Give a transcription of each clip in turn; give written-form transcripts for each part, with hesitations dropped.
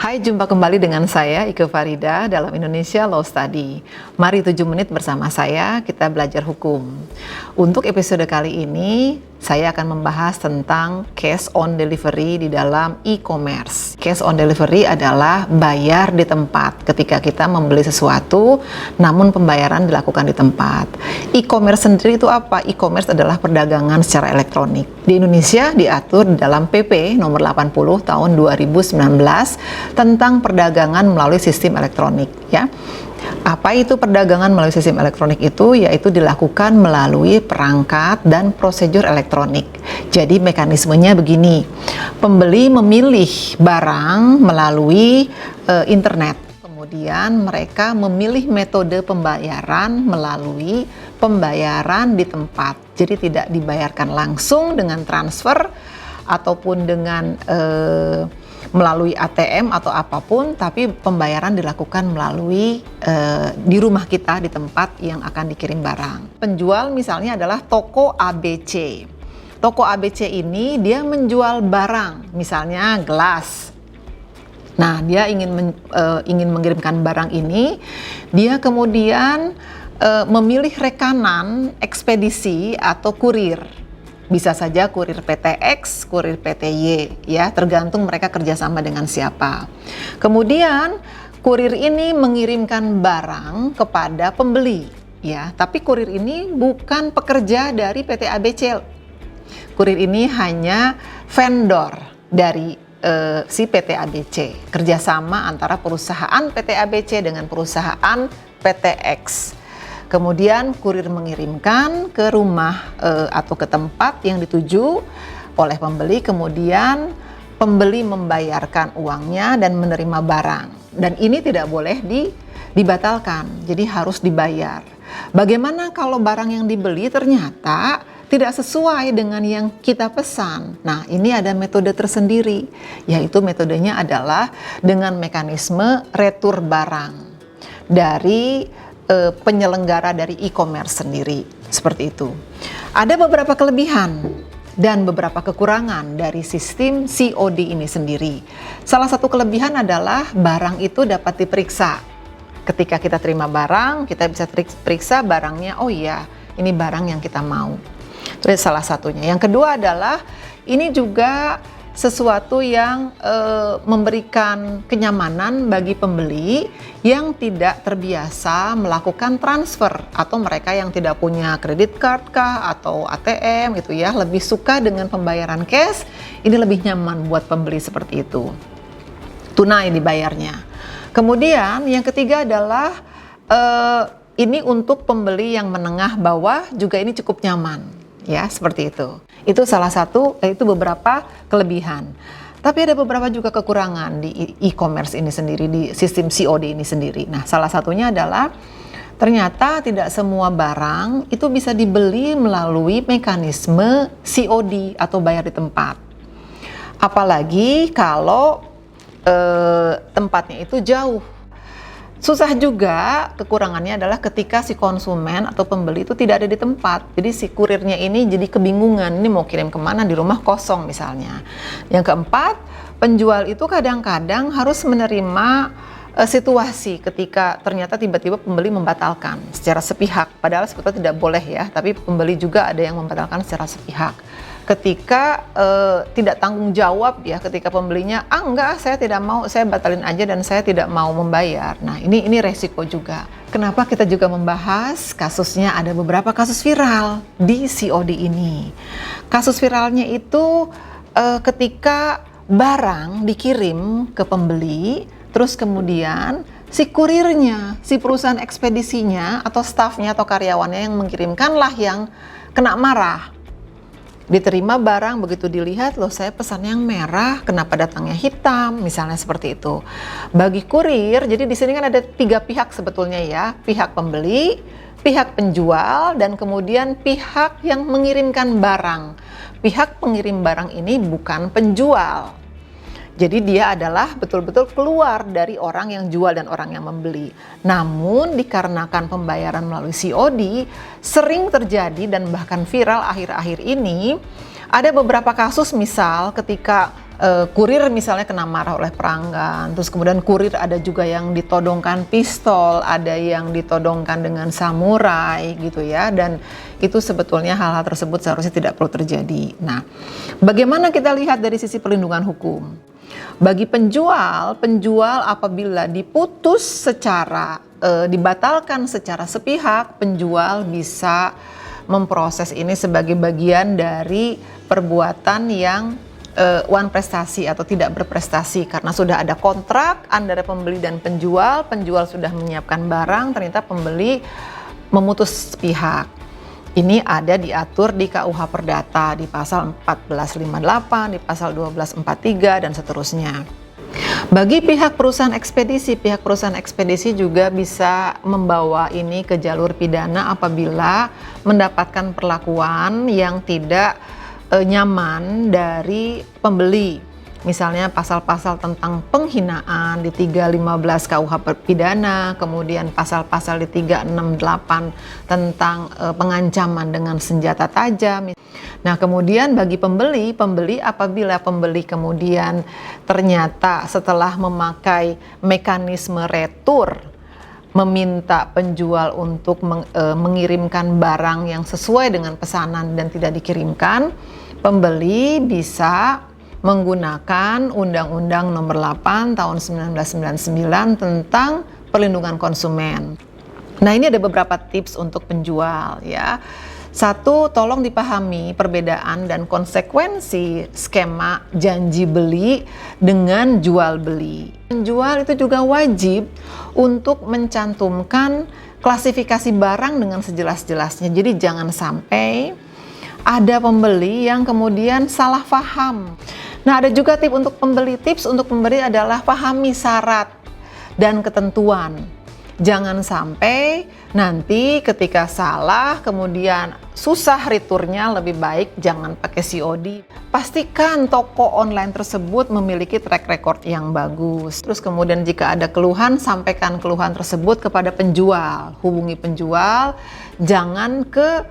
Hai, jumpa kembali dengan saya Ike Farida dalam Indonesia Law Study. Mari 7 menit bersama saya kita belajar hukum. Untuk episode kali ini saya akan membahas tentang cash on delivery di dalam e-commerce. Cash on delivery adalah bayar di tempat ketika kita membeli sesuatu namun pembayaran dilakukan di tempat. E-commerce sendiri itu apa? E-commerce adalah perdagangan secara elektronik. Di Indonesia diatur dalam PP nomor 80 tahun 2019 tentang perdagangan melalui sistem elektronik, ya. Apa itu perdagangan melalui sistem elektronik itu? Yaitu dilakukan melalui perangkat dan prosedur elektronik. Jadi mekanismenya begini, pembeli memilih barang melalui internet. Kemudian mereka memilih metode pembayaran melalui pembayaran di tempat. Jadi tidak dibayarkan langsung dengan transfer ataupun dengan melalui ATM atau apapun, tapi pembayaran dilakukan melalui di rumah kita, di tempat yang akan dikirim barang. Penjual misalnya adalah toko ABC. Toko ABC ini dia menjual barang, misalnya gelas. Nah, dia ingin mengirimkan barang ini, dia kemudian memilih rekanan ekspedisi atau kurir. Bisa saja kurir PT X, kurir PT Y, ya, tergantung mereka kerjasama dengan siapa. Kemudian kurir ini mengirimkan barang kepada pembeli, ya, tapi kurir ini bukan pekerja dari PT ABC. Kurir ini hanya vendor dari si PT ABC, kerjasama antara perusahaan PT ABC dengan perusahaan PT X. Kemudian kurir mengirimkan ke rumah atau ke tempat yang dituju oleh pembeli, kemudian pembeli membayarkan uangnya dan menerima barang. Dan ini tidak boleh dibatalkan, jadi harus dibayar. Bagaimana kalau barang yang dibeli ternyata tidak sesuai dengan yang kita pesan? Nah, ini ada metode tersendiri, yaitu metodenya adalah dengan mekanisme retur barang dari penyelenggara dari e-commerce sendiri, seperti itu. Ada beberapa kelebihan dan beberapa kekurangan dari sistem COD ini sendiri. Salah satu kelebihan adalah barang itu dapat diperiksa. Ketika kita terima barang, kita bisa periksa barangnya, oh iya, ini barang yang kita mau. Itu salah satunya. Yang kedua adalah ini juga sesuatu yang memberikan kenyamanan bagi pembeli yang tidak terbiasa melakukan transfer, atau mereka yang tidak punya kredit card kah atau ATM gitu ya, lebih suka dengan pembayaran cash. Ini lebih nyaman buat pembeli seperti itu, tunai dibayarnya. Kemudian yang ketiga adalah ini untuk pembeli yang menengah bawah juga ini cukup nyaman, ya, seperti itu. Itu salah satu, itu beberapa kelebihan. Tapi ada beberapa juga kekurangan di e-commerce ini sendiri, di sistem COD ini sendiri. Nah, salah satunya adalah ternyata tidak semua barang itu bisa dibeli melalui mekanisme COD atau bayar di tempat. Apalagi kalau tempatnya itu jauh. Susah juga, kekurangannya adalah ketika si konsumen atau pembeli itu tidak ada di tempat. Jadi si kurirnya ini jadi kebingungan, ini mau kirim kemana, di rumah kosong misalnya. Yang keempat, penjual itu kadang-kadang harus menerima situasi ketika ternyata tiba-tiba pembeli membatalkan secara sepihak. Padahal sebetulnya tidak boleh ya, tapi pembeli juga ada yang membatalkan secara sepihak. Ketika tidak tanggung jawab ya, ketika pembelinya enggak, saya tidak mau, saya batalin aja dan saya tidak mau membayar. Nah, ini resiko juga. Kenapa kita juga membahas kasusnya? Ada beberapa kasus viral di COD ini. Kasus viralnya itu ketika barang dikirim ke pembeli, terus kemudian si kurirnya, si perusahaan ekspedisinya atau stafnya atau karyawannya yang mengirimkanlah yang kena marah. Diterima barang, begitu dilihat, loh saya pesan yang merah, kenapa datangnya hitam, misalnya seperti itu. Bagi kurir, jadi di sini kan ada 3 pihak sebetulnya ya, pihak pembeli, pihak penjual, dan kemudian pihak yang mengirimkan barang. Pihak pengirim barang ini bukan penjual. Jadi dia adalah betul-betul keluar dari orang yang jual dan orang yang membeli. Namun dikarenakan pembayaran melalui COD sering terjadi dan bahkan viral akhir-akhir ini, ada beberapa kasus misal ketika kurir misalnya kena marah oleh pelanggan, terus kemudian kurir ada juga yang ditodongkan pistol, ada yang ditodongkan dengan samurai gitu ya, dan itu sebetulnya hal-hal tersebut seharusnya tidak perlu terjadi. Nah, bagaimana kita lihat dari sisi perlindungan hukum? Bagi penjual apabila diputus secara dibatalkan secara sepihak, penjual bisa memproses ini sebagai bagian dari perbuatan yang wan prestasi atau tidak berprestasi, karena sudah ada kontrak antara pembeli dan penjual sudah menyiapkan barang, ternyata pembeli memutus sepihak. Ini ada diatur di KUH Perdata di pasal 1458, di pasal 1243 dan seterusnya. Bagi pihak perusahaan ekspedisi juga bisa membawa ini ke jalur pidana apabila mendapatkan perlakuan yang tidak nyaman dari pembeli. Misalnya pasal-pasal tentang penghinaan di 315 KUH pidana, kemudian pasal-pasal di 368 tentang pengancaman dengan senjata tajam. Nah, kemudian bagi pembeli apabila pembeli kemudian ternyata setelah memakai mekanisme retur meminta penjual untuk mengirimkan barang yang sesuai dengan pesanan dan tidak dikirimkan, pembeli bisa menggunakan Undang-Undang Nomor 8 Tahun 1999 tentang perlindungan konsumen. Nah, ini ada beberapa tips untuk penjual ya. Satu, tolong dipahami perbedaan dan konsekuensi skema janji beli dengan jual beli. Penjual itu juga wajib untuk mencantumkan klasifikasi barang dengan sejelas-jelasnya. Jadi jangan sampai ada pembeli yang kemudian salah paham. Nah, ada juga tips untuk pembeli adalah pahami syarat dan ketentuan. Jangan sampai nanti ketika salah kemudian susah returnya, lebih baik jangan pakai COD. Pastikan toko online tersebut memiliki track record yang bagus. Terus kemudian jika ada keluhan, sampaikan keluhan tersebut kepada penjual. Hubungi penjual, jangan ke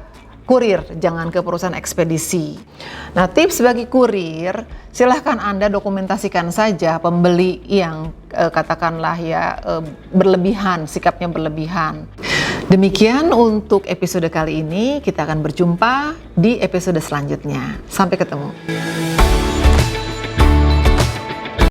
kurir, jangan ke perusahaan ekspedisi. Nah, tips bagi kurir, silahkan Anda dokumentasikan saja pembeli yang katakanlah ya berlebihan, sikapnya berlebihan. Demikian untuk episode kali ini, kita akan berjumpa di episode selanjutnya. Sampai ketemu.